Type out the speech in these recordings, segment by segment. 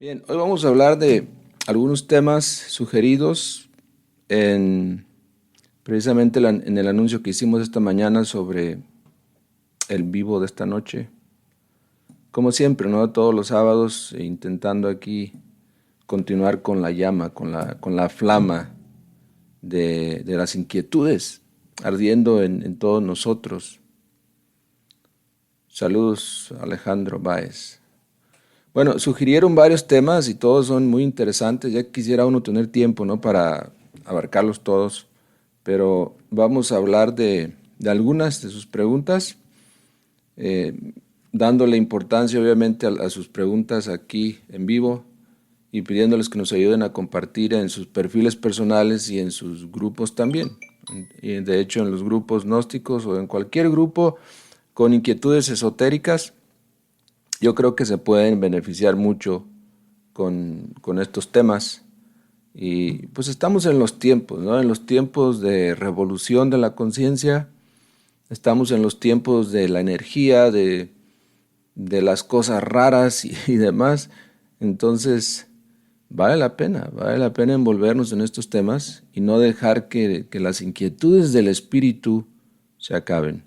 Bien, hoy vamos a hablar de algunos temas sugeridos en precisamente en el anuncio que hicimos esta mañana sobre el vivo de esta noche. Como siempre, ¿no? Todos los sábados intentando aquí continuar con la llama, con la flama de las inquietudes ardiendo en todos nosotros. Saludos, Alejandro Báez. Bueno, sugirieron varios temas y todos son muy interesantes. Ya quisiera uno tener tiempo, ¿no? Para abarcarlos todos. Pero vamos a hablar de algunas de sus preguntas, eh, dándole importancia obviamente a sus preguntas aquí en vivo y pidiéndoles que nos ayuden a compartir en sus perfiles personales y en sus grupos también. Y de hecho en los grupos gnósticos o en cualquier grupo con inquietudes esotéricas yo creo que se pueden beneficiar mucho con estos temas. Y pues estamos en los tiempos, ¿no? En los tiempos de revolución de la conciencia, estamos en los tiempos de la energía, de las cosas raras y demás. Entonces, vale la pena envolvernos en estos temas y no dejar que las inquietudes del espíritu se acaben.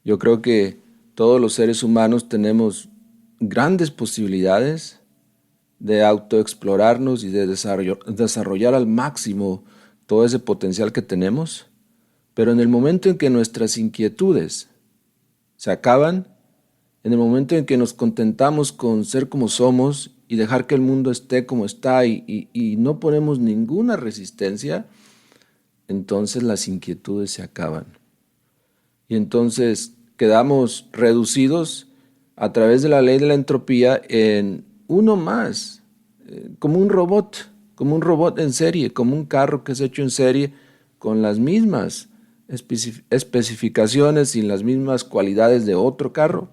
Yo creo que todos los seres humanos tenemos grandes posibilidades de autoexplorarnos y de desarrollar al máximo todo ese potencial que tenemos, pero en el momento en que nuestras inquietudes se acaban, en el momento en que nos contentamos con ser como somos y dejar que el mundo esté como está y no ponemos ninguna resistencia, entonces las inquietudes se acaban. Y entonces quedamos reducidos a través de la ley de la entropía en uno más, como un robot en serie, como un carro que es hecho en serie con las mismas especificaciones y las mismas cualidades de otro carro.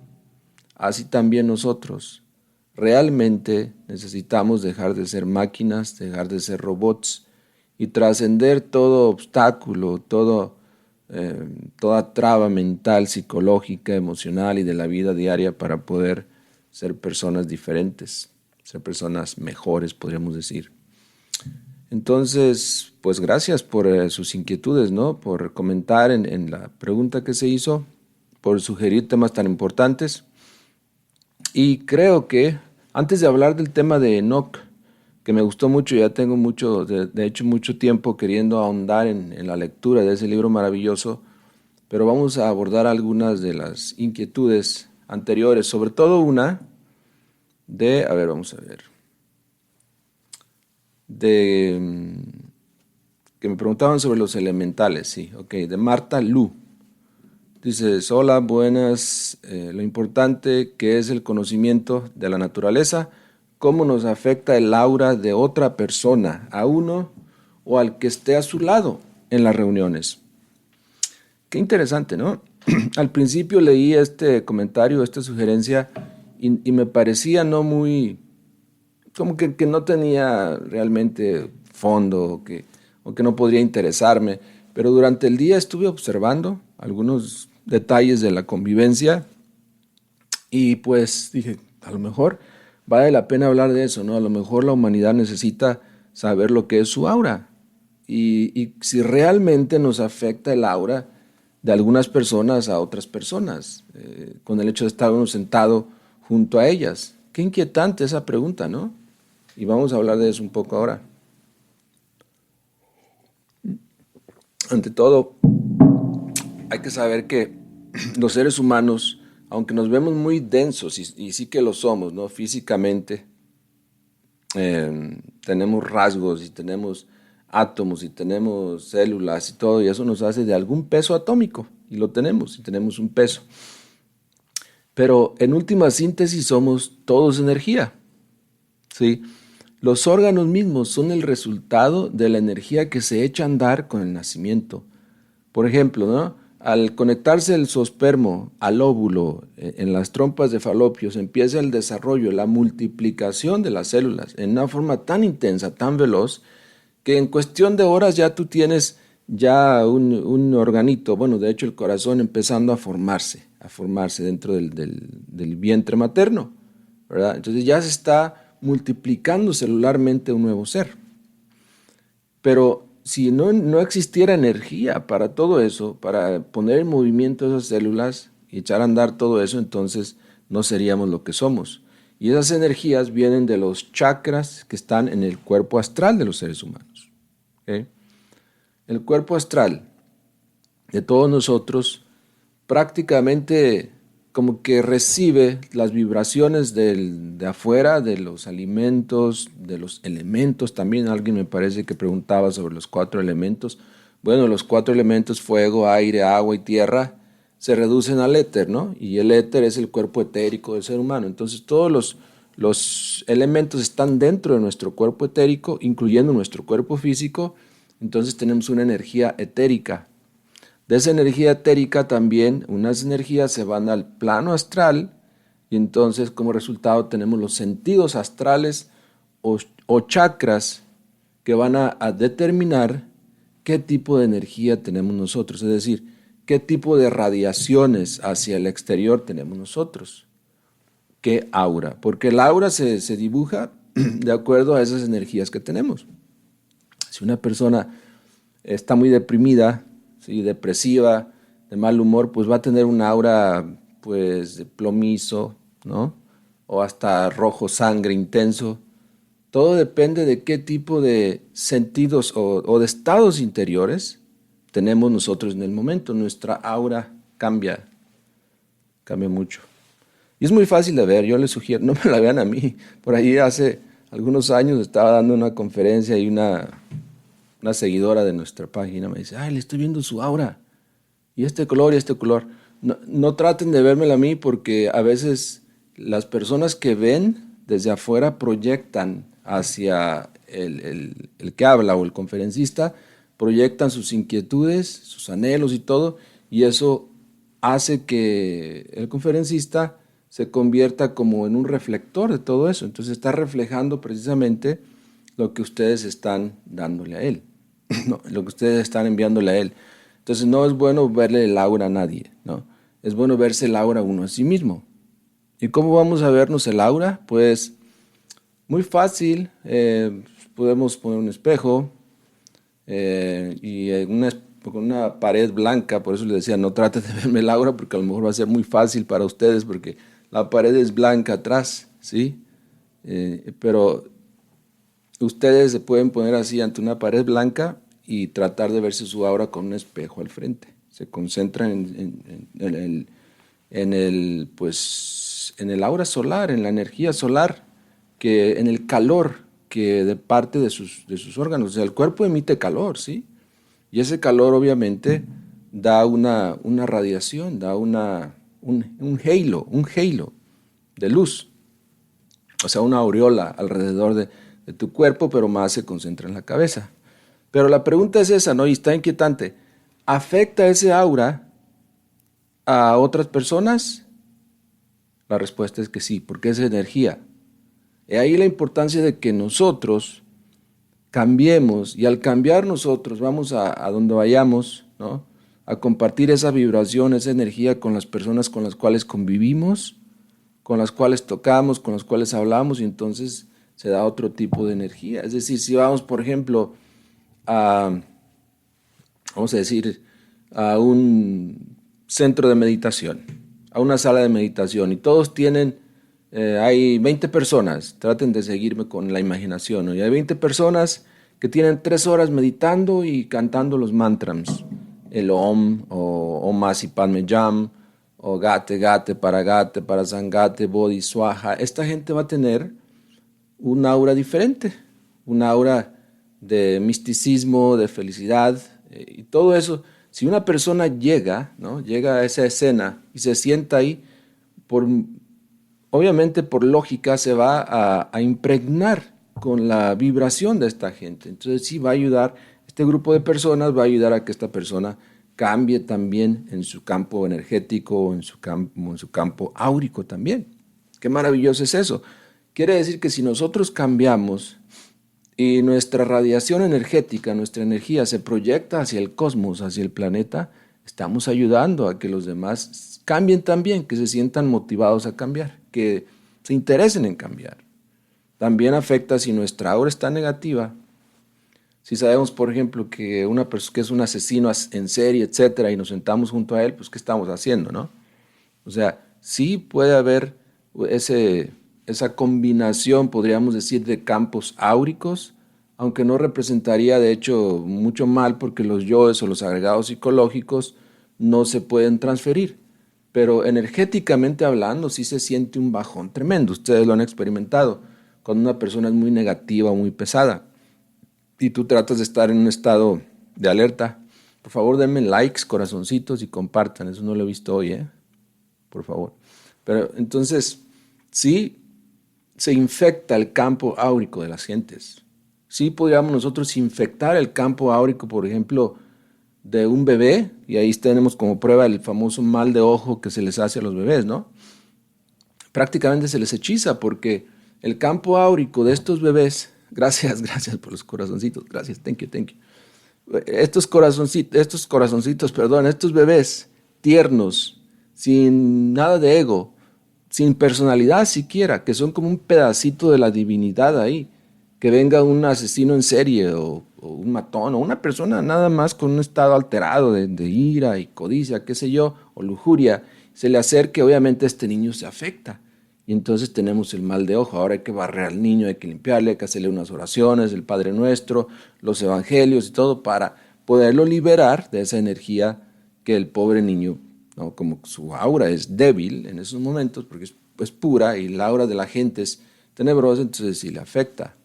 Así también nosotros. Realmente necesitamos dejar de ser máquinas, dejar de ser robots y trascender todo obstáculo, toda traba mental, psicológica, emocional y de la vida diaria para poder ser personas diferentes, ser personas mejores, podríamos decir. Entonces, pues gracias por sus inquietudes, ¿no? Por comentar en la pregunta que se hizo, por sugerir temas tan importantes. Y creo que antes de hablar del tema de Enoch, que me gustó mucho, ya tengo mucho, de hecho mucho tiempo queriendo ahondar en la lectura de ese libro maravilloso, pero vamos a abordar algunas de las inquietudes anteriores, sobre todo una a ver, vamos a ver, que me preguntaban sobre los elementales, sí, ok, de Marta Lu. Dices, hola, buenas. Lo importante que es el conocimiento de la naturaleza, cómo nos afecta el aura de otra persona, a uno o al que esté a su lado en las reuniones. Qué interesante, ¿no? Al principio leí este comentario, esta sugerencia, y me parecía no muy, como que no tenía realmente fondo o que no podría interesarme, pero durante el día estuve observando algunos detalles de la convivencia y pues dije, a lo mejor vale la pena hablar de eso, ¿no? A lo mejor la humanidad necesita saber lo que es su aura y si realmente nos afecta el aura de algunas personas a otras personas, con el hecho de estar uno sentado junto a ellas. Qué inquietante esa pregunta, ¿no? Y vamos a hablar de eso un poco ahora. Ante todo, hay que saber que los seres humanos, aunque nos vemos muy densos, y sí que lo somos, ¿no? Físicamente, tenemos rasgos y tenemos átomos y tenemos células y todo, y eso nos hace de algún peso atómico, y lo tenemos, y tenemos un peso. Pero en última síntesis somos todos energía, ¿sí? Los órganos mismos son el resultado de la energía que se echa a andar con el nacimiento. Por ejemplo, ¿no? Al conectarse el zoospermo al óvulo en las trompas de Falopio, se empieza el desarrollo, la multiplicación de las células en una forma tan intensa, tan veloz, que en cuestión de horas ya tú tienes ya un organito, bueno, de hecho el corazón empezando a formarse dentro del vientre materno, ¿verdad? Entonces ya se está multiplicando celularmente un nuevo ser. Pero si no existiera energía para todo eso, para poner en movimiento esas células y echar a andar todo eso, entonces no seríamos lo que somos. Y esas energías vienen de los chakras que están en el cuerpo astral de los seres humanos. ¿Ok? El cuerpo astral de todos nosotros prácticamente como que recibe las vibraciones de afuera, de los alimentos, de los elementos. También alguien me parece que preguntaba sobre los 4 elementos. Bueno, los 4 elementos, fuego, aire, agua y tierra, se reducen al éter, ¿no? Y el éter es el cuerpo etérico del ser humano. Entonces todos los elementos están dentro de nuestro cuerpo etérico, incluyendo nuestro cuerpo físico. Entonces tenemos una energía etérica. De esa energía etérica también unas energías se van al plano astral y entonces como resultado tenemos los sentidos astrales o chakras que van a determinar qué tipo de energía tenemos nosotros, es decir, qué tipo de radiaciones hacia el exterior tenemos nosotros, qué aura, porque el aura se dibuja de acuerdo a esas energías que tenemos. Si una persona está muy deprimida, ¿sí?, depresiva, de mal humor, pues va a tener una aura pues de plomizo, ¿no? O hasta rojo sangre intenso. Todo depende de qué tipo de sentidos o de estados interiores tenemos nosotros en el momento. Nuestra aura cambia mucho. Y es muy fácil de ver, yo les sugiero, no me la vean a mí. Por ahí hace algunos años estaba dando una conferencia y una seguidora de nuestra página me dice, ay, le estoy viendo su aura, y este color y este color. No traten de vérmela a mí porque a veces las personas que ven desde afuera proyectan hacia el que habla o el conferencista, proyectan sus inquietudes, sus anhelos y todo, y eso hace que el conferencista se convierta como en un reflector de todo eso. Entonces está reflejando precisamente lo que ustedes están dándole a él, no, lo que ustedes están enviándole a él. Entonces no es bueno verle el aura a nadie, ¿no? Es bueno verse el aura uno a sí mismo. ¿Y cómo vamos a vernos el aura? Pues muy fácil, podemos poner un espejo y con una pared blanca, por eso les decía, no traten de verme el aura porque a lo mejor va a ser muy fácil para ustedes porque la pared es blanca atrás, ¿sí? Pero ustedes se pueden poner así ante una pared blanca y tratar de verse su aura con un espejo al frente. Se concentran en el aura solar, en la energía solar, en el calor que de parte de sus órganos. O sea, el cuerpo emite calor, ¿sí? Y ese calor obviamente da una radiación, da un halo de luz. O sea, una aureola alrededor de tu cuerpo, pero más se concentra en la cabeza. Pero la pregunta es esa, ¿no? Y está inquietante. ¿Afecta ese aura a otras personas? La respuesta es que sí, porque es energía. Y ahí la importancia de que nosotros cambiemos, y al cambiar nosotros vamos a donde vayamos, ¿no?, a compartir esa vibración, esa energía con las personas con las cuales convivimos, con las cuales tocamos, con las cuales hablamos, y entonces se da otro tipo de energía. Es decir, si vamos, por ejemplo, vamos a decir, a un centro de meditación, a una sala de meditación, y todos tienen, hay 20 personas, traten de seguirme con la imaginación, ¿no? Y hay 20 personas que tienen 3 horas meditando y cantando los mantras, el Om, o Om Masi Padme Jam, o Gate, Gate, para Sangate, Bodhi, Swaha. Esta gente va a tener un aura diferente, un aura de misticismo, de felicidad, y todo eso. Si una persona llega, ¿no?, llega a esa escena y se sienta ahí, obviamente por lógica se va a impregnar con la vibración de esta gente. Entonces sí va a ayudar, este grupo de personas va a ayudar a que esta persona cambie también en su campo energético, en su campo áurico también. Qué maravilloso es eso. Quiere decir que si nosotros cambiamos y nuestra radiación energética, nuestra energía se proyecta hacia el cosmos, hacia el planeta, estamos ayudando a que los demás cambien también, que se sientan motivados a cambiar, que se interesen en cambiar. También afecta si nuestra aura está negativa. Si sabemos, por ejemplo, que una persona que es un asesino en serie, etcétera, y nos sentamos junto a él, pues ¿qué estamos haciendo, no? O sea, sí puede haber esa combinación, podríamos decir, de campos áuricos, aunque no representaría, de hecho, mucho mal porque los yoes o los agregados psicológicos no se pueden transferir. Pero energéticamente hablando, sí se siente un bajón tremendo. Ustedes lo han experimentado cuando una persona es muy negativa o muy pesada y tú tratas de estar en un estado de alerta. Por favor, denme likes, corazoncitos y compartan. Eso no lo he visto hoy, ¿eh? Por favor. Pero entonces, sí se infecta el campo áurico de las gentes. Sí podríamos nosotros infectar el campo áurico, por ejemplo, de un bebé, y ahí tenemos como prueba el famoso mal de ojo que se les hace a los bebés, ¿no? Prácticamente se les hechiza porque el campo áurico de estos bebés, gracias, gracias por los corazoncitos, gracias, thank you, thank you. Estos bebés tiernos, sin nada de ego, sin personalidad siquiera, que son como un pedacito de la divinidad ahí, que venga un asesino en serie o un matón o una persona nada más con un estado alterado de ira y codicia, qué sé yo, o lujuria, se le acerque, obviamente este niño se afecta. Y entonces tenemos el mal de ojo. Ahora hay que barrer al niño, hay que limpiarle, hay que hacerle unas oraciones, el Padre Nuestro, los evangelios y todo para poderlo liberar de esa energía que el pobre niño, ¿no? Como su aura es débil en esos momentos, porque es pura y la aura de la gente es tenebrosa, entonces sí le afecta.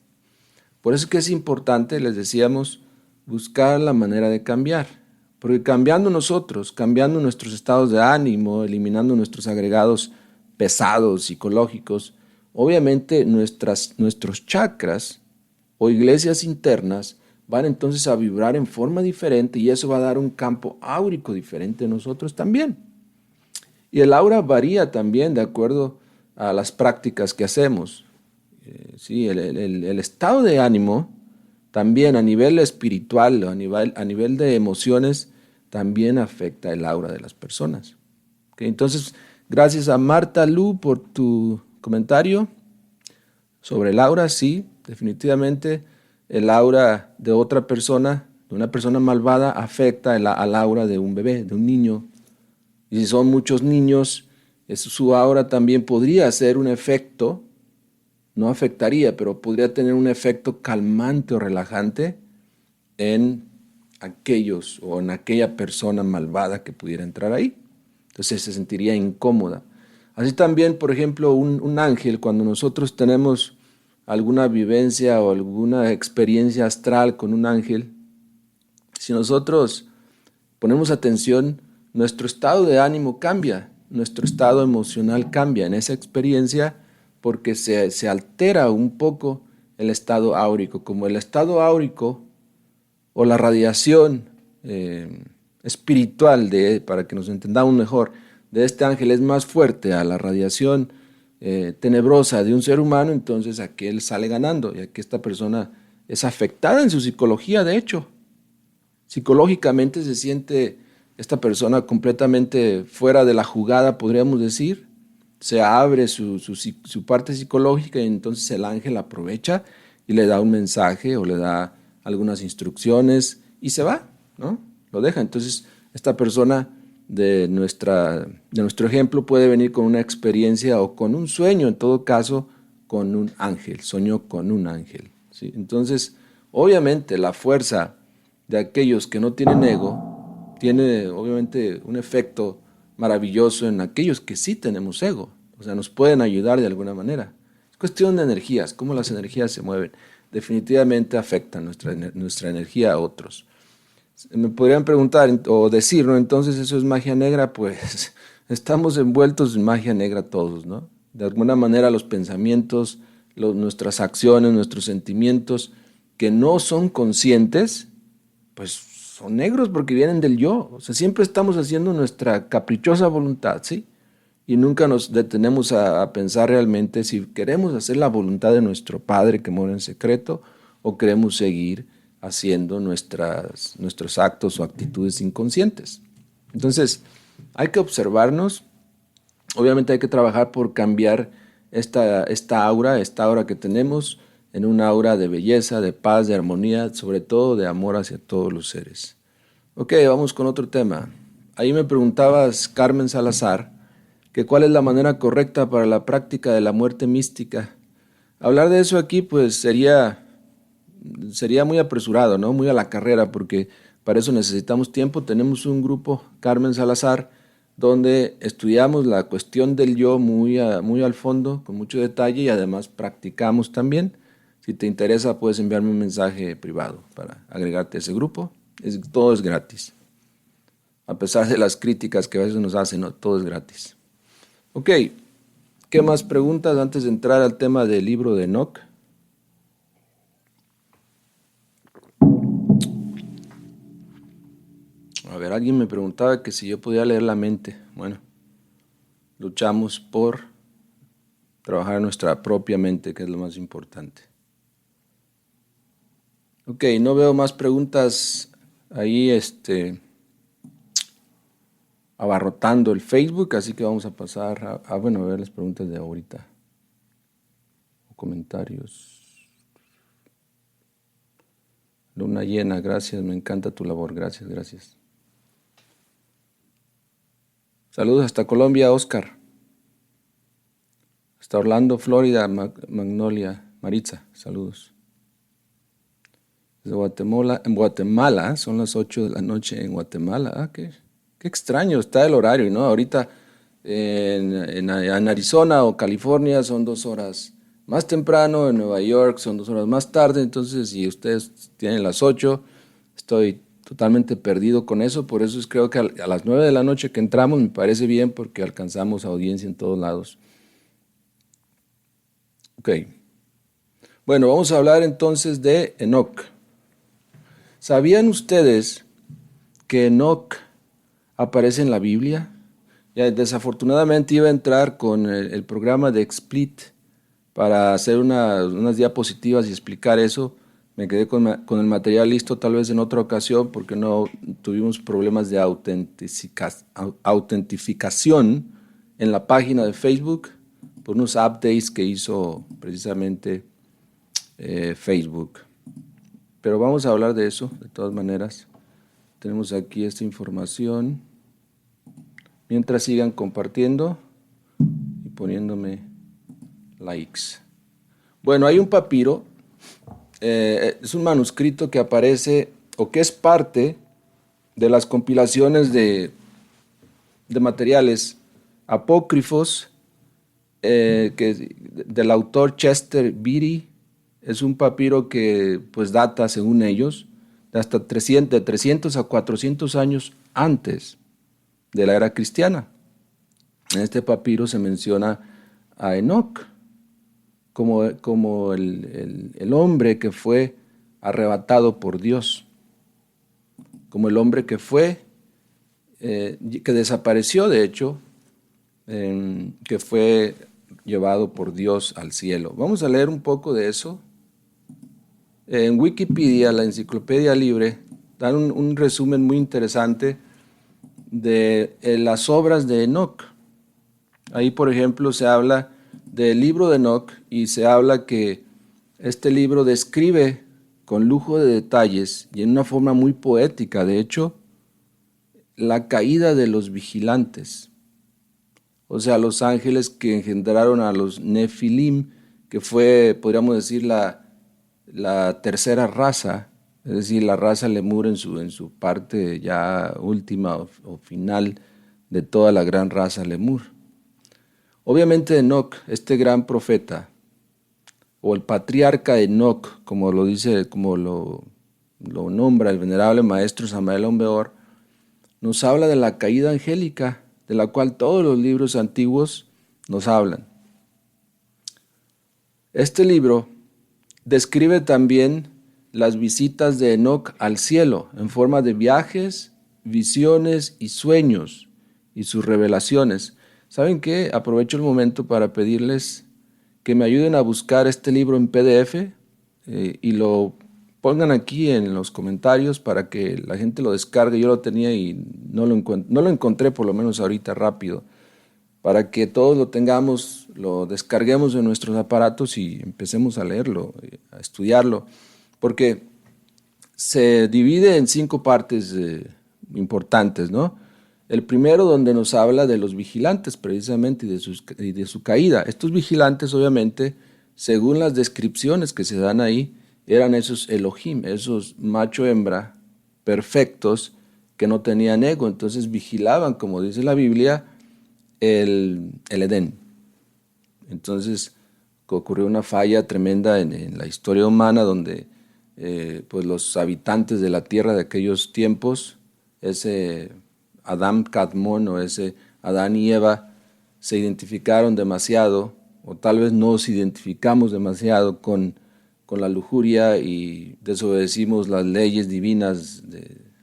Por eso es que es importante, les decíamos, buscar la manera de cambiar. Porque cambiando nosotros, cambiando nuestros estados de ánimo, eliminando nuestros agregados pesados, psicológicos, obviamente nuestros chakras o iglesias internas van entonces a vibrar en forma diferente y eso va a dar un campo áurico diferente en nosotros también. Y el aura varía también de acuerdo a las prácticas que hacemos. Sí, el estado de ánimo también a nivel espiritual, a nivel de emociones, también afecta el aura de las personas. ¿Ok? Entonces, gracias a Marta Lu por tu comentario sobre el aura. Sí, definitivamente el aura de otra persona, de una persona malvada, afecta al aura de un bebé, de un niño. Y si son muchos niños, su aura también podría ser un efecto, no afectaría, pero podría tener un efecto calmante o relajante en aquellos o en aquella persona malvada que pudiera entrar ahí. Entonces se sentiría incómoda. Así también, por ejemplo, un ángel, cuando nosotros tenemos alguna vivencia o alguna experiencia astral con un ángel, si nosotros ponemos atención, nuestro estado de ánimo cambia, nuestro estado emocional cambia en esa experiencia porque se altera un poco el estado áurico. Como el estado áurico o la radiación espiritual, para que nos entendamos mejor, de este ángel es más fuerte a la radiación tenebrosa de un ser humano, entonces aquel sale ganando, ya que esta persona es afectada en su psicología, de hecho. Psicológicamente se siente esta persona completamente fuera de la jugada, podríamos decir. Se abre su parte psicológica y entonces el ángel aprovecha y le da un mensaje o le da algunas instrucciones y se va, ¿no? Lo deja. Entonces esta persona de nuestro ejemplo puede venir con una experiencia o con un sueño, en todo caso, con un ángel. Soñó con un ángel, ¿sí? Entonces, obviamente la fuerza de aquellos que no tienen ego tiene obviamente un efecto maravilloso en aquellos que sí tenemos ego, o sea, nos pueden ayudar de alguna manera. Es cuestión de energías, cómo las energías se mueven. Definitivamente afectan nuestra energía a otros. Me podrían preguntar o decir, ¿no? Entonces eso es magia negra, pues estamos envueltos en magia negra todos, ¿no? De alguna manera los pensamientos, nuestras acciones, nuestros sentimientos que no son conscientes, pues son negros porque vienen del yo. O sea, siempre estamos haciendo nuestra caprichosa voluntad, ¿sí? Y nunca nos detenemos a pensar realmente si queremos hacer la voluntad de nuestro Padre que mora en secreto o queremos seguir haciendo nuestros actos o actitudes inconscientes. Entonces, hay que observarnos. Obviamente hay que trabajar por cambiar esta aura que tenemos en una aura de belleza, de paz, de armonía, sobre todo de amor hacia todos los seres. Ok, vamos con otro tema. Ahí me preguntabas, Carmen Salazar, que cuál es la manera correcta para la práctica de la muerte mística. Hablar de eso aquí pues sería muy apresurado, ¿no? Muy a la carrera, porque para eso necesitamos tiempo. Tenemos un grupo, Carmen Salazar, donde estudiamos la cuestión del yo muy al fondo, con mucho detalle, y además practicamos también. Si te interesa, puedes enviarme un mensaje privado para agregarte a ese grupo. Todo es gratis. A pesar de las críticas que a veces nos hacen, ¿no? Todo es gratis. Ok, ¿qué más preguntas antes de entrar al tema del libro de Enoch? A ver, alguien me preguntaba que si yo podía leer la mente. Bueno, luchamos por trabajar nuestra propia mente, que es lo más importante. Ok, no veo más preguntas ahí, abarrotando el Facebook, así que vamos a pasar a ver las preguntas de ahorita. O comentarios. Luna llena, gracias, me encanta tu labor, gracias. Saludos hasta Colombia, Oscar. Hasta Orlando, Florida, Magnolia, Maritza, saludos. Desde Guatemala, en Guatemala, son las 8 de la noche en Guatemala. Qué extraño está el horario, ¿no? Ahorita en Arizona o California son 2 horas más temprano, en Nueva York son 2 horas más tarde, entonces si ustedes tienen las 8, estoy totalmente perdido con eso, por eso creo que a las 9 de la noche que entramos me parece bien porque alcanzamos audiencia en todos lados. Ok. Bueno, vamos a hablar entonces de Enoch. ¿Sabían ustedes que Enoch aparece en la Biblia? Ya, desafortunadamente iba a entrar con el programa de XSplit para hacer unas diapositivas y explicar eso. Me quedé con el material listo tal vez en otra ocasión porque no tuvimos problemas de autentificación en la página de Facebook por unos updates que hizo precisamente Facebook. Pero vamos a hablar de eso, de todas maneras. Tenemos aquí esta información. Mientras sigan compartiendo y poniéndome likes. Bueno, hay un papiro, es un manuscrito que aparece o que es parte de las compilaciones de materiales apócrifos del autor Chester Beatty. Es un papiro que pues data, según ellos, de hasta de 300 a 400 años antes de la era cristiana. En este papiro se menciona a Enoch como el hombre que fue arrebatado por Dios, como el hombre que desapareció, de hecho, que fue llevado por Dios al cielo. Vamos a leer un poco de eso. En Wikipedia, la enciclopedia libre, dan un resumen muy interesante de las obras de Enoch. Ahí, por ejemplo, se habla del libro de Enoch y se habla que este libro describe con lujo de detalles y en una forma muy poética, de hecho, la caída de los vigilantes, o sea, los ángeles que engendraron a los Nefilim, que fue, podríamos decir, la tercera raza, es decir, la raza lemur en su parte ya última o final de toda la gran raza lemur. Obviamente Enoch, este gran profeta, o el patriarca Enoch, como lo dice, como lo nombra el venerable maestro Samael Aun Weor, nos habla de la caída angélica, de la cual todos los libros antiguos nos hablan. Este libro describe también las visitas de Enoch al cielo en forma de viajes, visiones y sueños y sus revelaciones. ¿Saben qué? Aprovecho el momento para pedirles que me ayuden a buscar este libro en PDF y lo pongan aquí en los comentarios para que la gente lo descargue. Yo lo tenía y no lo encontré, por lo menos ahorita rápido. para que todos lo tengamos, lo descarguemos en nuestros aparatos y empecemos a leerlo, a estudiarlo, porque se divide en 5 partes importantes, ¿no? El primero donde nos habla de los vigilantes precisamente y de su caída. Estos vigilantes obviamente, según las descripciones que se dan ahí, eran esos Elohim, esos macho-hembra perfectos que no tenían ego, entonces vigilaban, como dice la Biblia, el Edén. Entonces ocurrió una falla tremenda en la historia humana donde pues los habitantes de la tierra de aquellos tiempos, ese Adam Kadmon o ese Adán y Eva, se identificaron demasiado, o tal vez nos identificamos demasiado con la lujuria y desobedecimos las leyes divinas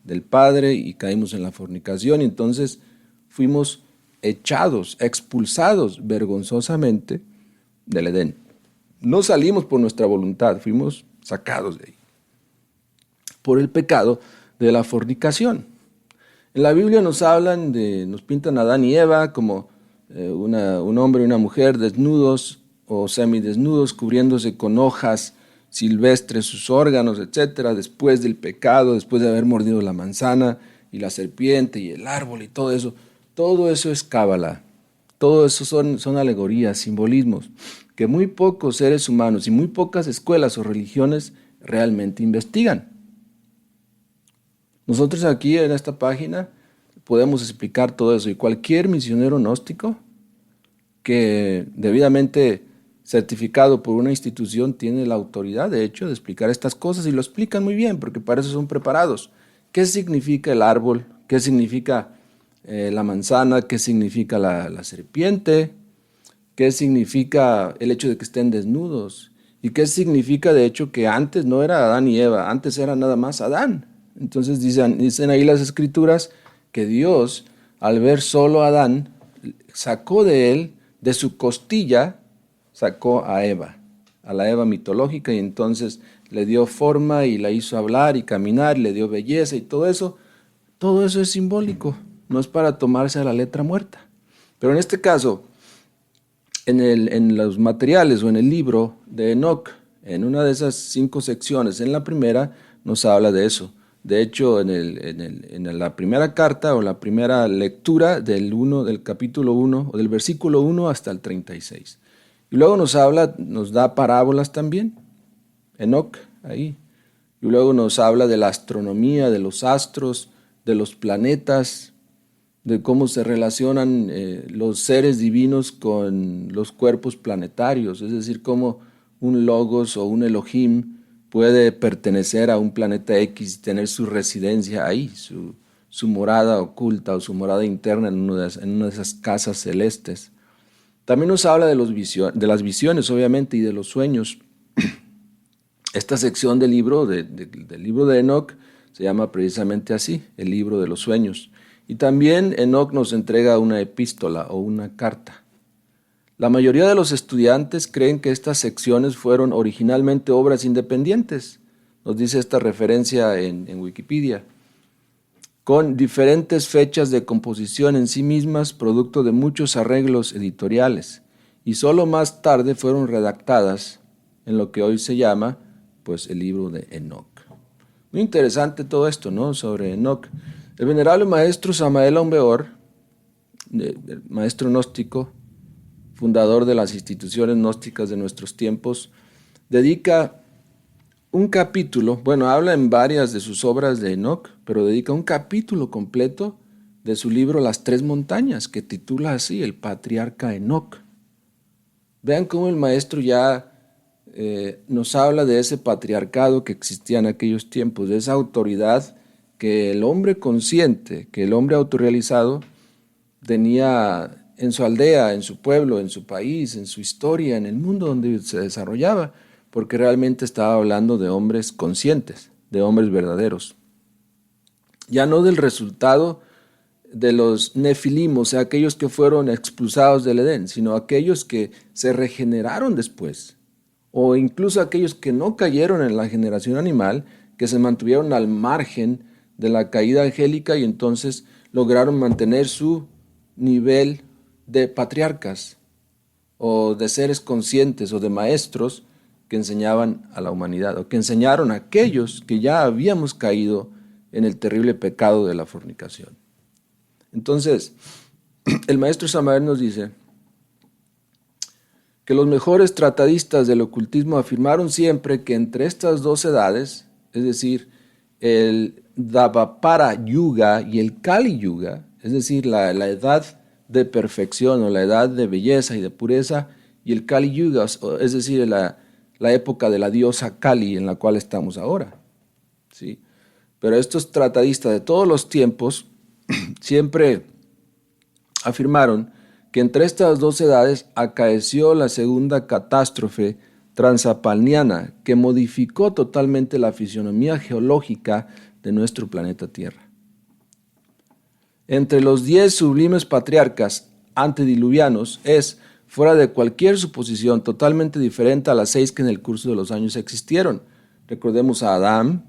del Padre y caímos en la fornicación, y entonces fuimos echados, expulsados vergonzosamente del Edén. No salimos por nuestra voluntad, fuimos sacados de ahí por el pecado de la fornicación. En la Biblia nos pintan a Adán y Eva como un hombre y una mujer desnudos o semidesnudos, cubriéndose con hojas silvestres sus órganos, etcétera, después del pecado, después de haber mordido la manzana y la serpiente y el árbol y todo eso. Todo eso es cábala, todo eso son alegorías, simbolismos, que muy pocos seres humanos y muy pocas escuelas o religiones realmente investigan. Nosotros aquí en esta página podemos explicar todo eso, y cualquier misionero gnóstico que debidamente certificado por una institución tiene la autoridad, de hecho, de explicar estas cosas, y lo explican muy bien porque para eso son preparados. ¿Qué significa el árbol? ¿Qué significa la manzana? ¿Qué significa la serpiente? ¿Qué significa el hecho de que estén desnudos? ¿Y qué significa de hecho que antes no era Adán y Eva, antes era nada más Adán? Entonces dicen ahí las escrituras que Dios, al ver solo a Adán, sacó de él, de su costilla, sacó a Eva, a la Eva mitológica, y entonces le dio forma y la hizo hablar y caminar, y le dio belleza y todo eso. Todo eso es simbólico, no es para tomarse a la letra muerta. Pero en este caso, en los materiales o en el libro de Enoc, en una de esas 5 secciones, en la primera nos habla de eso. De hecho, en la primera carta o la primera lectura del capítulo 1 o del versículo 1 hasta el 36. Y luego nos da parábolas también, Enoc, ahí. Y luego nos habla de la astronomía, de los astros, de los planetas, de cómo se relacionan los seres divinos con los cuerpos planetarios, es decir, cómo un logos o un Elohim puede pertenecer a un planeta X y tener su residencia ahí, su morada oculta o su morada interna en una de esas casas celestes. También nos habla de las visiones, obviamente, y de los sueños. Esta sección del libro de Enoc se llama precisamente así, el libro de los sueños. Y también Enoc nos entrega una epístola o una carta. La mayoría de los estudiantes creen que estas secciones fueron originalmente obras independientes, nos dice esta referencia en Wikipedia, con diferentes fechas de composición en sí mismas, producto de muchos arreglos editoriales, y solo más tarde fueron redactadas en lo que hoy se llama pues el libro de Enoc. Muy interesante todo esto, ¿no? Sobre Enoc. El venerable maestro Samael Aun Weor, el maestro gnóstico, fundador de las instituciones gnósticas de nuestros tiempos, dedica un capítulo, bueno, habla en varias de sus obras de Enoc, pero dedica un capítulo completo de su libro Las Tres Montañas, que titula así, El Patriarca Enoc. Vean cómo el maestro ya nos habla de ese patriarcado que existía en aquellos tiempos, de esa autoridad que el hombre consciente, que el hombre autorrealizado tenía en su aldea, en su pueblo, en su país, en su historia, en el mundo donde se desarrollaba, porque realmente estaba hablando de hombres conscientes, de hombres verdaderos. Ya no del resultado de los nefilim, o sea, aquellos que fueron expulsados del Edén, sino aquellos que se regeneraron después, o incluso aquellos que no cayeron en la generación animal, que se mantuvieron al margen de la caída angélica y entonces lograron mantener su nivel de patriarcas o de seres conscientes o de maestros que enseñaban a la humanidad o que enseñaron a aquellos que ya habíamos caído en el terrible pecado de la fornicación. Entonces, el maestro Samael nos dice que los mejores tratadistas del ocultismo afirmaron siempre que entre estas dos edades, es decir, el Dvapara Yuga y el Kali Yuga, es decir, la edad de perfección o la edad de belleza y de pureza, y el Kali Yuga, es decir, la época de la diosa Kali en la cual estamos ahora. ¿Sí? Pero estos tratadistas de todos los tiempos siempre afirmaron que entre estas dos edades acaeció la segunda catástrofe transapalniana que modificó totalmente la fisionomía geológica de nuestro planeta Tierra. Entre los 10 sublimes patriarcas antediluvianos es, fuera de cualquier suposición, totalmente diferente a las 6 que en el curso de los años existieron. Recordemos a Adán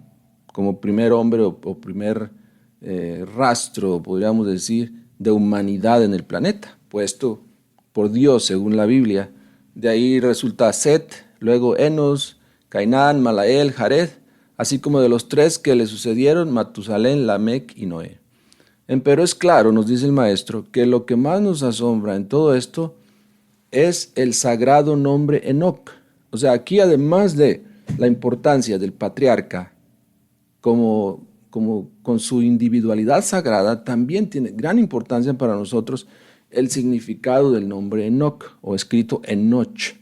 como primer hombre o primer rastro, podríamos decir, de humanidad en el planeta, puesto por Dios según la Biblia. De ahí resulta Set, luego Enos, Cainán, Malael, Jared, así como de los 3 que le sucedieron, Matusalén, Lamec y Noé. Empero es claro, nos dice el maestro, que lo que más nos asombra en todo esto es el sagrado nombre Enoc. O sea, aquí además de la importancia del patriarca como con su individualidad sagrada, también tiene gran importancia para nosotros el significado del nombre Enoc, o escrito Enoch,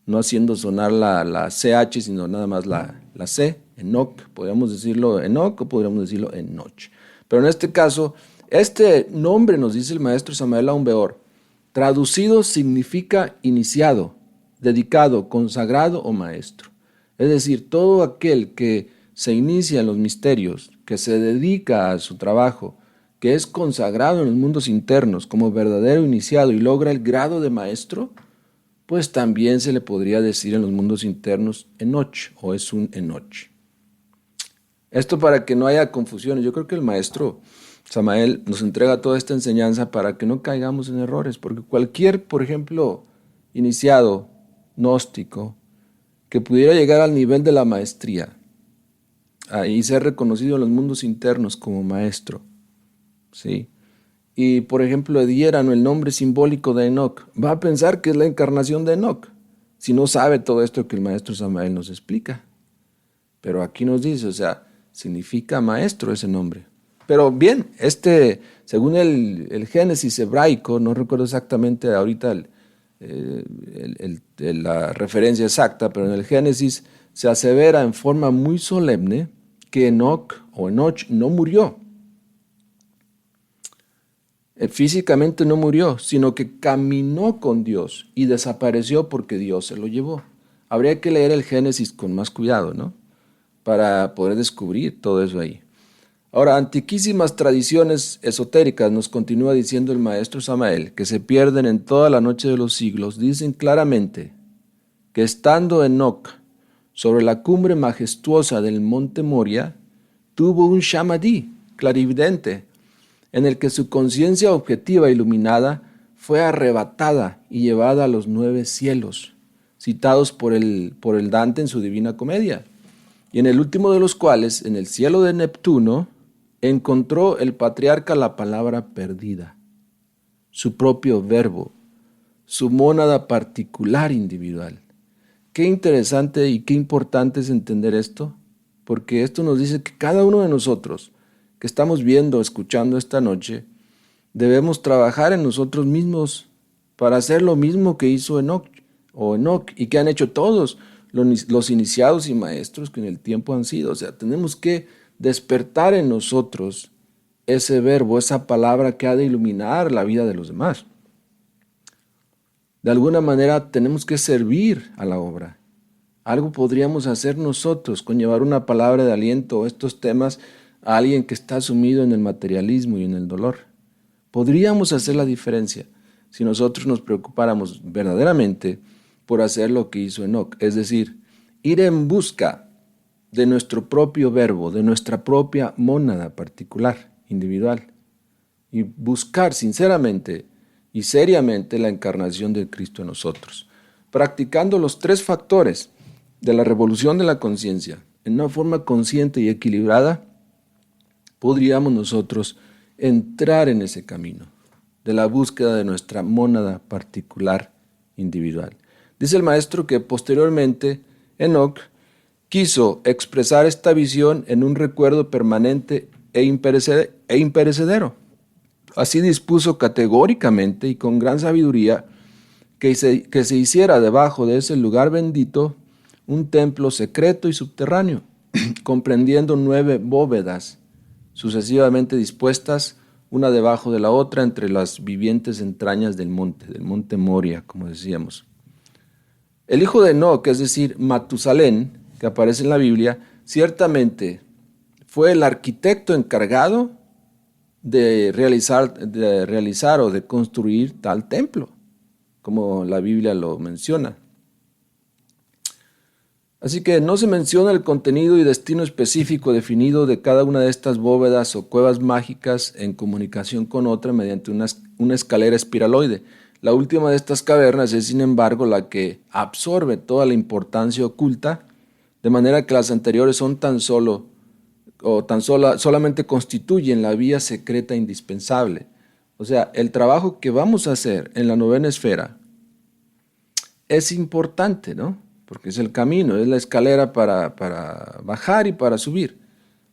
no haciendo sonar la CH, sino nada más la C, Enoc. Podríamos decirlo Enoc o podríamos decirlo Enoch. Pero en este caso, este nombre, nos dice el maestro Samael Aun Weor, traducido significa iniciado, dedicado, consagrado o maestro. Es decir, todo aquel que se inicia en los misterios, que se dedica a su trabajo, que es consagrado en los mundos internos como verdadero iniciado y logra el grado de maestro, pues también se le podría decir en los mundos internos Enoch o es un Enoch. Esto para que no haya confusiones. Yo creo que el maestro Samael nos entrega toda esta enseñanza para que no caigamos en errores, porque cualquier, por ejemplo, iniciado gnóstico que pudiera llegar al nivel de la maestría y ser reconocido en los mundos internos como maestro, ¿sí? Y, por ejemplo, le dieran el nombre simbólico de Enoch, va a pensar que es la encarnación de Enoch, si no sabe todo esto que el maestro Samael nos explica. Pero aquí nos dice, o sea, significa maestro ese nombre. Pero bien, según el Génesis hebraico, no recuerdo exactamente ahorita la referencia exacta, pero en el Génesis se asevera en forma muy solemne que Enoch no murió. Físicamente no murió, sino que caminó con Dios y desapareció porque Dios se lo llevó. Habría que leer el Génesis con más cuidado, ¿no? Para poder descubrir todo eso ahí. Ahora, antiquísimas tradiciones esotéricas, nos continúa diciendo el maestro Samael, que se pierden en toda la noche de los siglos, dicen claramente que estando Enoc sobre la cumbre majestuosa del monte Moria, tuvo un shamadí, clarividente, en el que su conciencia objetiva iluminada fue arrebatada y llevada a los 9 cielos, citados por el Dante en su Divina Comedia, y en el último de los cuales, en el cielo de Neptuno, encontró el patriarca la palabra perdida, su propio verbo, su mónada particular individual. Qué interesante y qué importante es entender esto, porque esto nos dice que cada uno de nosotros que estamos viendo, escuchando esta noche, debemos trabajar en nosotros mismos para hacer lo mismo que hizo Enoch y que han hecho todos los iniciados y maestros que en el tiempo han sido. O sea, tenemos que despertar en nosotros ese verbo, esa palabra que ha de iluminar la vida de los demás. De alguna manera tenemos que servir a la obra. Algo podríamos hacer nosotros con llevar una palabra de aliento o estos temas a alguien que está sumido en el materialismo y en el dolor. Podríamos hacer la diferencia si nosotros nos preocupáramos verdaderamente por hacer lo que hizo Enoch, es decir, ir en busca de nuestro propio verbo, de nuestra propia mónada particular, individual, y buscar sinceramente y seriamente la encarnación de Cristo en nosotros, practicando los tres factores de la revolución de la conciencia en una forma consciente y equilibrada. Podríamos nosotros entrar en ese camino de la búsqueda de nuestra mónada particular individual. Dice el maestro que posteriormente Enoc quiso expresar esta visión en un recuerdo permanente e imperecedero. Así dispuso categóricamente y con gran sabiduría que se hiciera debajo de ese lugar bendito un templo secreto y subterráneo, comprendiendo 9 bóvedas sucesivamente dispuestas una debajo de la otra entre las vivientes entrañas del monte Moria, como decíamos. El hijo de Enoc, es decir, Matusalén, que aparece en la Biblia, ciertamente fue el arquitecto encargado de realizar o de construir tal templo, como la Biblia lo menciona. Así que no se menciona el contenido y destino específico definido de cada una de estas bóvedas o cuevas mágicas en comunicación con otra mediante una escalera espiraloide. La última de estas cavernas es, sin embargo, la que absorbe toda la importancia oculta, de manera que las anteriores son solamente constituyen la vía secreta indispensable. O sea, el trabajo que vamos a hacer en la novena esfera es importante, ¿no? Porque es el camino, es la escalera para bajar y para subir.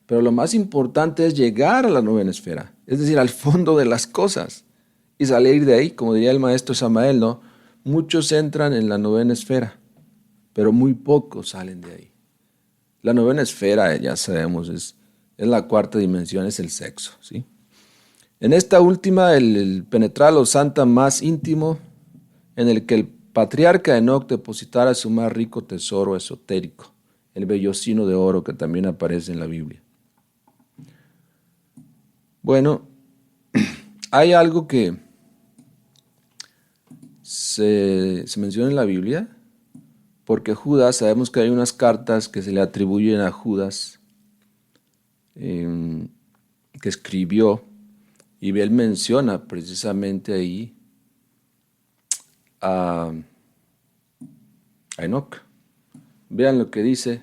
Pero lo más importante es llegar a la novena esfera, es decir, al fondo de las cosas y salir de ahí, como diría el maestro Samael, ¿no? Muchos entran en la novena esfera, pero muy pocos salen de ahí. La novena esfera, ya sabemos, es la cuarta dimensión, es el sexo, ¿sí? En esta última, el penetrar o santa más íntimo, en el que el patriarca Enoc depositara su más rico tesoro esotérico, el vellocino de oro que también aparece en la Biblia. Bueno, hay algo que se menciona en la Biblia, porque Judas, sabemos que hay unas cartas que se le atribuyen a Judas, que escribió, y él menciona precisamente ahí a Enoc. Vean lo que dice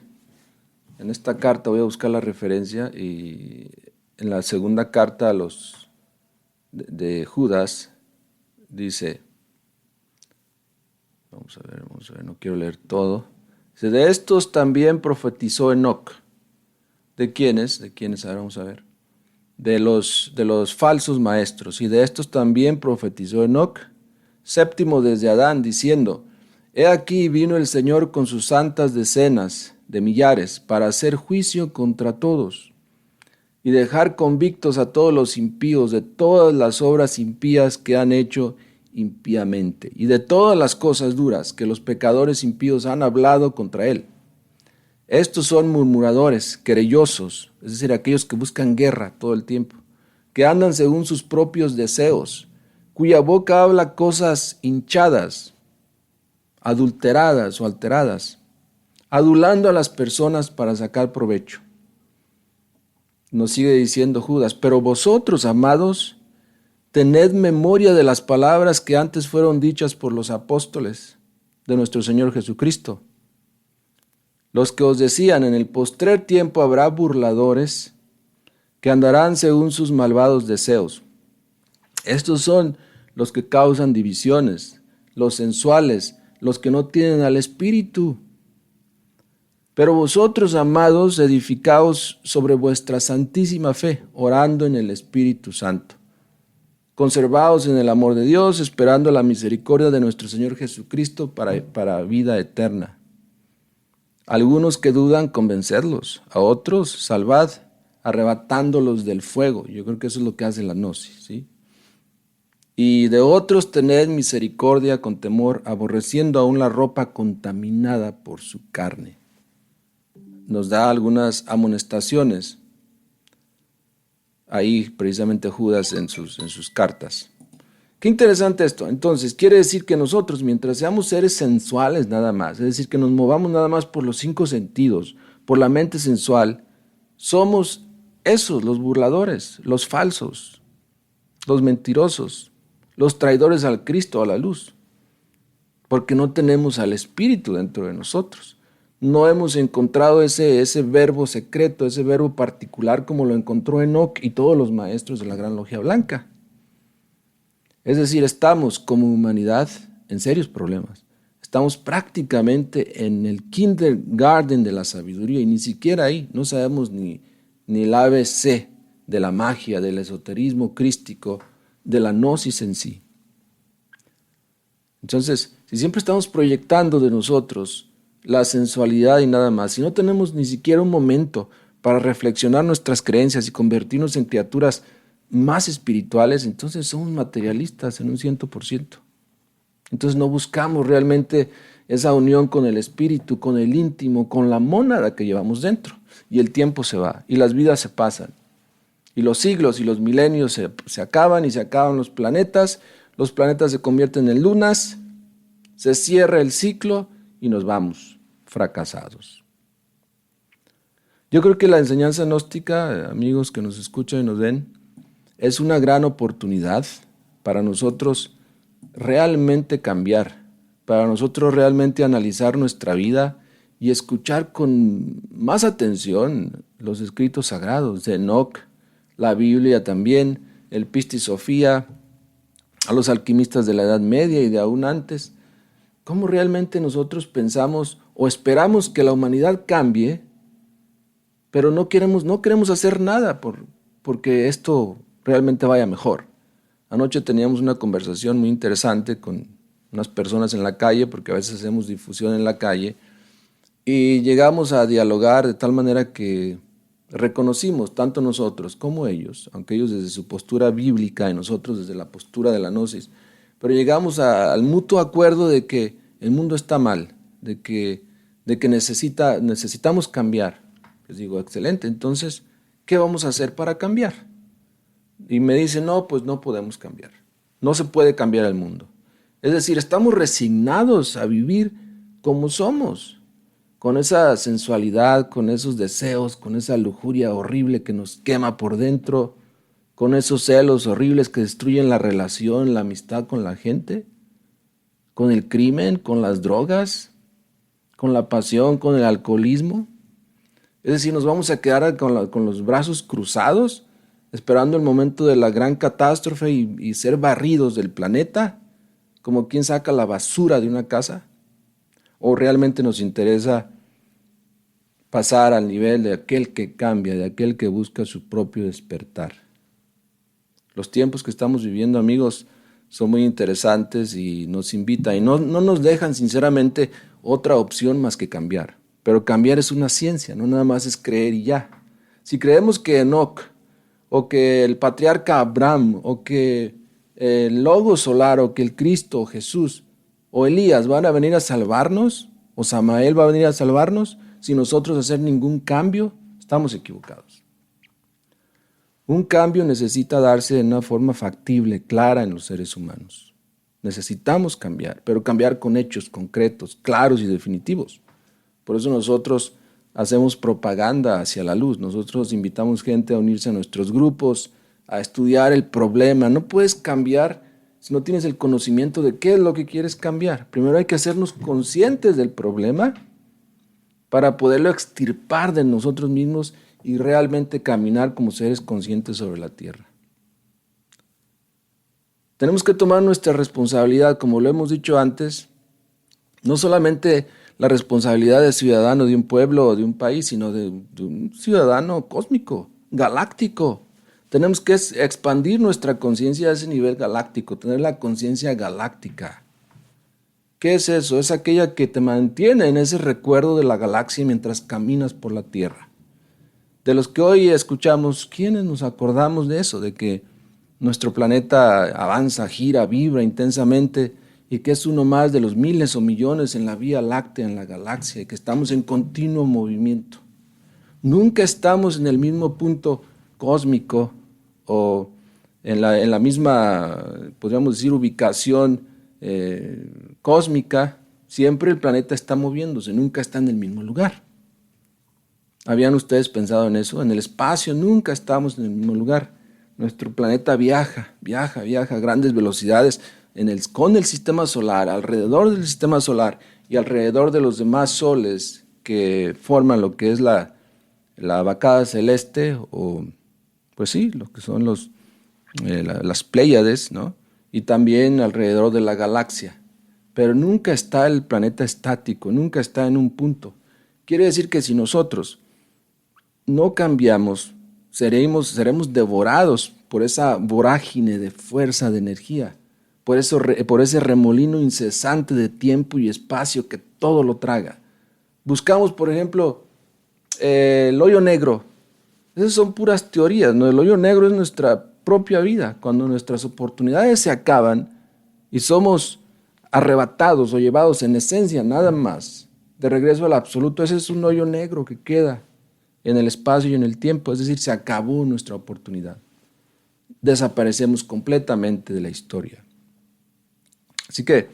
en esta carta, voy a buscar la referencia, y en la segunda carta a los de Judas dice, vamos a ver, no quiero leer todo. Dice, de estos también profetizó Enoc. ¿De quiénes? ¿De quiénes? Ahora vamos a ver. De los falsos maestros. Y de estos también profetizó Enoc, séptimo desde Adán, diciendo, he aquí vino el Señor con sus santas decenas de millares para hacer juicio contra todos y dejar convictos a todos los impíos de todas las obras impías que han hecho impíamente y de todas las cosas duras que los pecadores impíos han hablado contra él. Estos son murmuradores, querellosos, es decir, aquellos que buscan guerra todo el tiempo, que andan según sus propios deseos, cuya boca habla cosas hinchadas, adulteradas o alteradas, adulando a las personas para sacar provecho. Nos sigue diciendo Judas, pero vosotros, amados, tened memoria de las palabras que antes fueron dichas por los apóstoles de nuestro Señor Jesucristo, los que os decían, en el postrer tiempo habrá burladores que andarán según sus malvados deseos. Estos son los que causan divisiones, los sensuales, los que no tienen al Espíritu. Pero vosotros, amados, edificaos sobre vuestra santísima fe, orando en el Espíritu Santo. Conservaos en el amor de Dios, esperando la misericordia de nuestro Señor Jesucristo para vida eterna. Algunos que dudan, convencerlos; a otros, salvad, arrebatándolos del fuego. Yo creo que eso es lo que hace la gnosis, ¿sí? Y de otros tened misericordia con temor, aborreciendo aún la ropa contaminada por su carne. Nos da algunas amonestaciones ahí precisamente Judas en sus cartas. Qué interesante esto. Entonces, quiere decir que nosotros, mientras seamos seres sensuales nada más, es decir, que nos movamos nada más por los 5 sentidos, por la mente sensual, somos esos, los burladores, los falsos, los mentirosos, los traidores al Cristo, a la luz, porque no tenemos al Espíritu dentro de nosotros. No hemos encontrado ese verbo secreto, ese verbo particular como lo encontró Enoc y todos los maestros de la Gran Logia Blanca. Es decir, estamos como humanidad en serios problemas. Estamos prácticamente en el kindergarten de la sabiduría y ni siquiera ahí, no sabemos ni el ABC de la magia, del esoterismo crístico, de la gnosis en sí. Entonces, si siempre estamos proyectando de nosotros la sensualidad y nada más, si no tenemos ni siquiera un momento para reflexionar nuestras creencias y convertirnos en criaturas más espirituales, entonces somos materialistas en un 100%. Entonces no buscamos realmente esa unión con el espíritu, con el íntimo, con la mónada que llevamos dentro. Y el tiempo se va, y las vidas se pasan, y los siglos y los milenios se acaban, y se acaban los planetas se convierten en lunas, se cierra el ciclo y nos vamos fracasados. Yo creo que la enseñanza gnóstica, amigos que nos escuchan y nos ven, es una gran oportunidad para nosotros realmente cambiar, para nosotros realmente analizar nuestra vida y escuchar con más atención los escritos sagrados de Enoc, la Biblia también, el Pistis Sophia, a los alquimistas de la Edad Media y de aún antes. ¿Cómo realmente nosotros pensamos o esperamos que la humanidad cambie, pero no queremos hacer nada porque esto realmente vaya mejor? Anoche teníamos una conversación muy interesante con unas personas en la calle, porque a veces hacemos difusión en la calle, y llegamos a dialogar de tal manera que reconocimos, tanto nosotros como ellos, aunque ellos desde su postura bíblica y nosotros desde la postura de la gnosis, pero llegamos al mutuo acuerdo de que el mundo está mal, de que necesitamos cambiar. Les digo, excelente, entonces, ¿qué vamos a hacer para cambiar? Y me dicen, no, pues no podemos cambiar. No se puede cambiar el mundo. Es decir, estamos resignados a vivir como somos, con esa sensualidad, con esos deseos, con esa lujuria horrible que nos quema por dentro, con esos celos horribles que destruyen la relación, la amistad con la gente, con el crimen, con las drogas, con la pasión, con el alcoholismo. Es decir, nos vamos a quedar con los brazos cruzados, esperando el momento de la gran catástrofe y ser barridos del planeta, como quien saca la basura de una casa. ¿O realmente nos interesa pasar al nivel de aquel que cambia, de aquel que busca su propio despertar? Los tiempos que estamos viviendo, amigos, son muy interesantes y nos invitan y no nos dejan sinceramente otra opción más que cambiar. Pero cambiar es una ciencia, no nada más es creer y ya. Si creemos que Enoc, o que el patriarca Abraham, o que el Logo Solar, o que el Cristo, o Jesús, o Elías van a venir a salvarnos, o Samael va a venir a salvarnos, sin nosotros hacer ningún cambio, estamos equivocados. Un cambio necesita darse de una forma factible, clara en los seres humanos. Necesitamos cambiar, pero cambiar con hechos concretos, claros y definitivos. Por eso nosotros hacemos propaganda hacia la luz. Nosotros invitamos gente a unirse a nuestros grupos, a estudiar el problema. No puedes cambiar si no tienes el conocimiento de qué es lo que quieres cambiar. Primero hay que hacernos conscientes del problema para poderlo extirpar de nosotros mismos y realmente caminar como seres conscientes sobre la tierra. Tenemos que tomar nuestra responsabilidad, como lo hemos dicho antes, no solamente la responsabilidad de ciudadano de un pueblo o de un país, sino de un ciudadano cósmico, galáctico. Tenemos que expandir nuestra conciencia a ese nivel galáctico, tener la conciencia galáctica. ¿Qué es eso? Es aquella que te mantiene en ese recuerdo de la galaxia mientras caminas por la Tierra. De los que hoy escuchamos, ¿quiénes nos acordamos de eso? De que nuestro planeta avanza, gira, vibra intensamente y que es uno más de los miles o millones en la Vía Láctea, en la galaxia, y que estamos en continuo movimiento. Nunca estamos en el mismo punto cósmico o en la misma, podríamos decir, ubicación cósmica. Siempre el planeta está moviéndose, nunca está en el mismo lugar. ¿Habían ustedes pensado en eso? En el espacio nunca estamos en el mismo lugar. Nuestro planeta viaja a grandes velocidades con el sistema solar, alrededor del sistema solar y alrededor de los demás soles que forman lo que es la vacada celeste, o pues sí, lo que son las Pléyades, ¿no? Y también alrededor de la galaxia. Pero nunca está el planeta estático, nunca está en un punto. Quiere decir que si nosotros no cambiamos, seremos devorados por esa vorágine de fuerza, de energía, por ese remolino incesante de tiempo y espacio que todo lo traga. Buscamos, por ejemplo, el hoyo negro. Esas son puras teorías, ¿no? El hoyo negro es nuestra propia vida, cuando nuestras oportunidades se acaban y somos arrebatados o llevados en esencia nada más de regreso al absoluto. Ese es un hoyo negro que queda en el espacio y en el tiempo, es decir, se acabó nuestra oportunidad. Desaparecemos completamente de la historia. Así que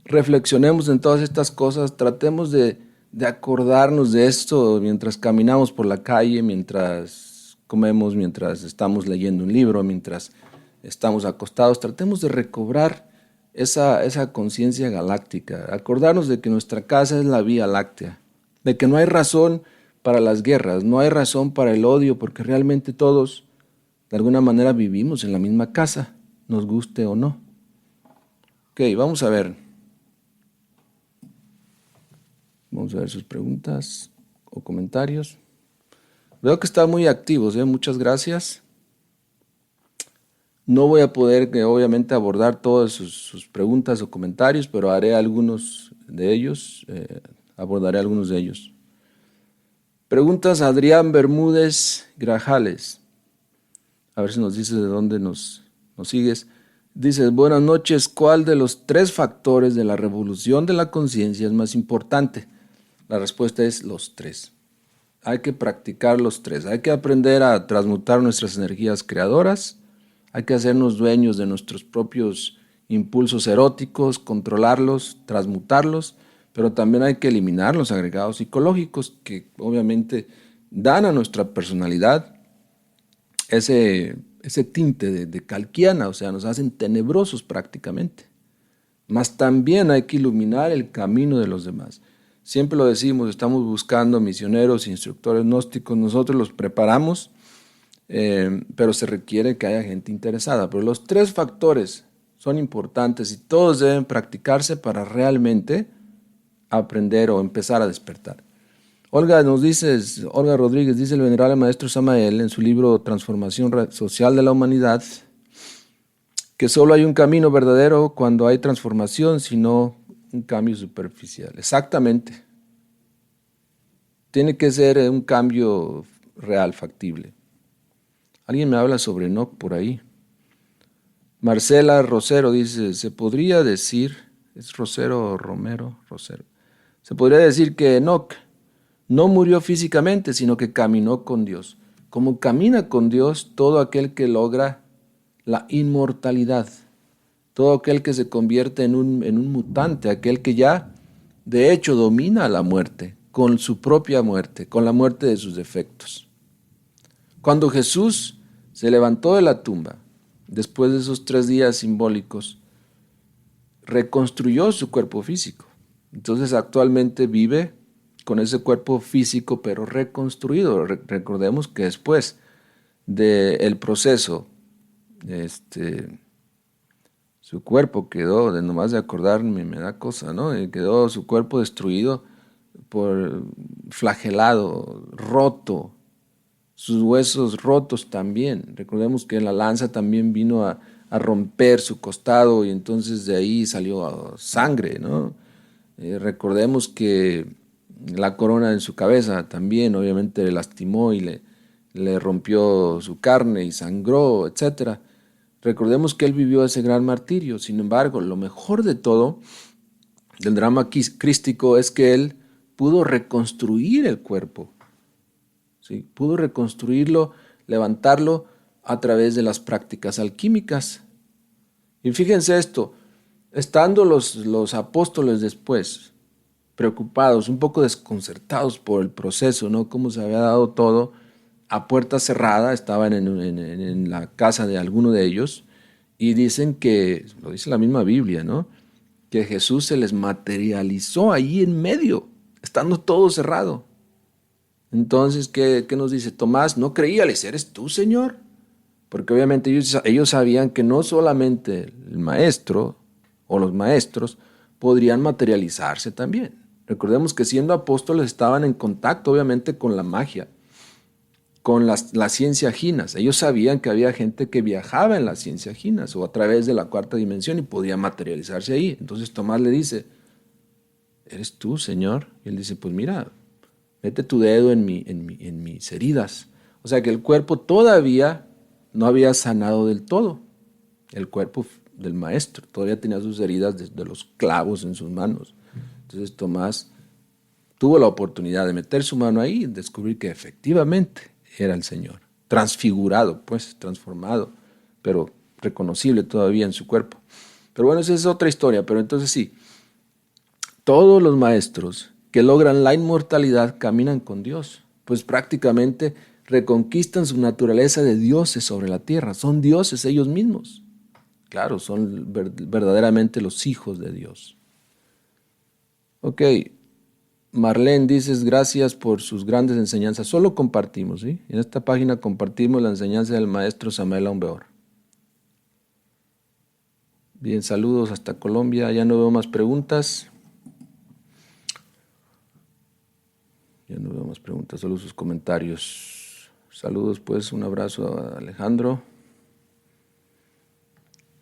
reflexionemos en todas estas cosas, tratemos de acordarnos de esto mientras caminamos por la calle, mientras comemos, mientras estamos leyendo un libro, mientras estamos acostados. Tratemos de recobrar esa conciencia galáctica, acordarnos de que nuestra casa es la Vía Láctea, de que no hay razón para las guerras, no hay razón para el odio, porque realmente todos, de alguna manera, vivimos en la misma casa, nos guste o no. Ok, vamos a ver. Vamos a ver sus preguntas o comentarios. Veo que están muy activos, muchas gracias. No voy a poder, obviamente, abordar todas sus preguntas o comentarios, pero haré algunos de ellos, abordaré algunos de ellos. Preguntas Adrián Bermúdez Grajales. A ver si nos dices de dónde nos sigues. Dices, buenas noches, ¿cuál de los 3 factores de la revolución de la conciencia es más importante? La respuesta es los 3. Hay que practicar los 3. Hay que aprender a transmutar nuestras energías creadoras. Hay que hacernos dueños de nuestros propios impulsos eróticos, controlarlos, transmutarlos, pero también hay que eliminar los agregados psicológicos que obviamente dan a nuestra personalidad ese tinte de calquiana, o sea, nos hacen tenebrosos prácticamente. Mas también hay que iluminar el camino de los demás. Siempre lo decimos, estamos buscando misioneros, instructores gnósticos, nosotros los preparamos, pero se requiere que haya gente interesada. Pero los 3 factores son importantes y todos deben practicarse para realmente aprender o empezar a despertar. Olga Rodríguez dice el venerable maestro Samael en su libro Transformación Social de la Humanidad que solo hay un camino verdadero cuando hay transformación, sino un cambio superficial. Exactamente. Tiene que ser un cambio real, factible. Alguien me habla sobre Enoch por ahí. Marcela Rosero dice, se podría decir, es Rosero o Romero, Rosero, se podría decir que Enoch no murió físicamente, sino que caminó con Dios. Como camina con Dios todo aquel que logra la inmortalidad, todo aquel que se convierte en un mutante, aquel que ya de hecho domina la muerte, con su propia muerte, con la muerte de sus defectos. Cuando Jesús se levantó de la tumba, después de esos 3 días simbólicos, reconstruyó su cuerpo físico. Entonces actualmente vive con ese cuerpo físico pero reconstruido. Recordemos que después del proceso, su cuerpo quedó, de nomás de acordarme me da cosa, ¿no? Quedó su cuerpo destruido, flagelado, roto, sus huesos rotos también. Recordemos que la lanza también vino a romper su costado y entonces de ahí salió sangre, ¿no? Recordemos que la corona en su cabeza también obviamente le lastimó y le rompió su carne y sangró, etc. Recordemos que él vivió ese gran martirio. Sin embargo, lo mejor de todo del drama crístico es que él pudo reconstruir el cuerpo. ¿Sí? Pudo reconstruirlo, levantarlo a través de las prácticas alquímicas. Y fíjense esto, estando los apóstoles después preocupados, un poco desconcertados por el proceso, ¿no? Cómo se había dado todo, a puerta cerrada, estaban en la casa de alguno de ellos, y dicen que, lo dice la misma Biblia, ¿no? Que Jesús se les materializó ahí en medio, estando todo cerrado. Entonces, ¿qué nos dice Tomás? No creíales, ¿eres tú, Señor? Porque obviamente ellos sabían que no solamente el maestro o los maestros podrían materializarse también. Recordemos que siendo apóstoles estaban en contacto obviamente con la magia, con la ciencia aginas. Ellos sabían que había gente que viajaba en la ciencia aginas o a través de la cuarta dimensión y podía materializarse ahí. Entonces Tomás le dice, ¿eres tú, Señor? Y él dice, pues mira, mete tu dedo en mis heridas. O sea que el cuerpo todavía no había sanado del todo. El cuerpo del maestro todavía tenía sus heridas de los clavos en sus manos. Entonces Tomás tuvo la oportunidad de meter su mano ahí y descubrir que efectivamente era el Señor. Transfigurado, pues, transformado, pero reconocible todavía en su cuerpo. Pero bueno, esa es otra historia. Pero entonces sí, todos los maestros que logran la inmortalidad caminan con Dios, pues prácticamente reconquistan su naturaleza de dioses sobre la tierra. Son dioses ellos mismos. Claro, son verdaderamente los hijos de Dios. Ok, Marlene dices gracias por sus grandes enseñanzas. Solo compartimos, ¿sí? En esta página compartimos la enseñanza del maestro Samuel Aumbeor. Bien, saludos hasta Colombia. Ya no veo más preguntas. Ya no veo más preguntas, solo sus comentarios. Saludos, pues, un abrazo a Alejandro.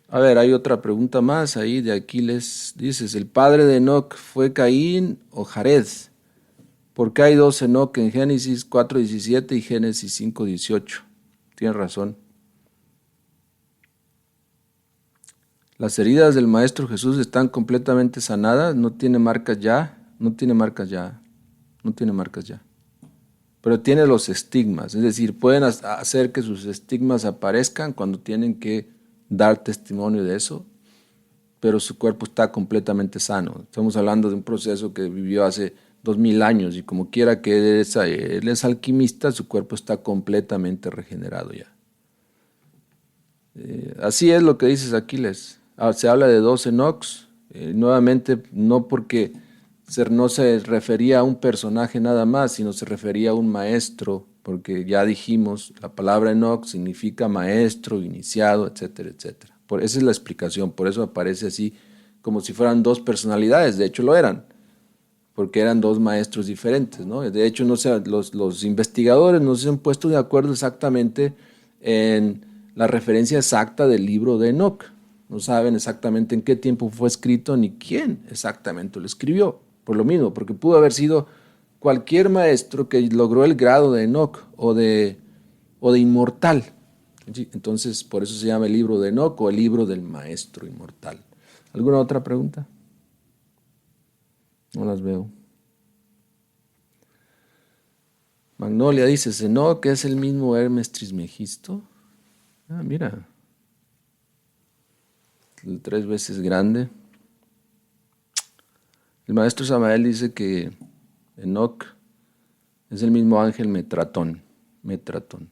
A ver, hay otra pregunta más ahí de Aquiles. Dices, ¿el padre de Enoc fue Caín o Jared? Porque hay dos Enoc en Génesis 4:17 y Génesis 5:18. Tienes razón. Las heridas del Maestro Jesús están completamente sanadas, no tiene marcas ya, no tiene marcas ya, no tiene marcas ya. Pero tiene los estigmas, es decir, pueden hacer que sus estigmas aparezcan cuando tienen que dar testimonio de eso, pero su cuerpo está completamente sano. Estamos hablando de un proceso que vivió hace 2000 años y como quiera que él es alquimista, su cuerpo está completamente regenerado ya. Así es lo que dices Aquiles. Se habla de 12 Enocs, nuevamente no porque no se refería a un personaje nada más, sino se refería a un maestro, porque ya dijimos, la palabra Enoch significa maestro, iniciado, etcétera, etcétera. Esa es la explicación, por eso aparece así como si fueran dos personalidades, de hecho lo eran, porque eran dos maestros diferentes, ¿no? De hecho, no sé, los investigadores no se han puesto de acuerdo exactamente en la referencia exacta del libro de Enoch. No saben exactamente en qué tiempo fue escrito ni quién exactamente lo escribió. Por lo mismo, porque pudo haber sido cualquier maestro que logró el grado de Enoch o de inmortal. Entonces, por eso se llama el libro de Enoch o el libro del maestro inmortal. ¿Alguna otra pregunta? No las veo. Magnolia dice, Enoch es el mismo Hermes Trismegisto. Ah, mira. 3 veces grande. El maestro Samael dice que Enoch es el mismo ángel Metratón. Metratón.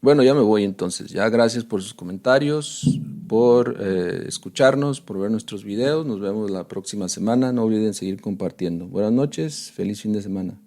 Bueno, ya me voy entonces. Ya gracias por sus comentarios, por escucharnos, por ver nuestros videos. Nos vemos la próxima semana. No olviden seguir compartiendo. Buenas noches, feliz fin de semana.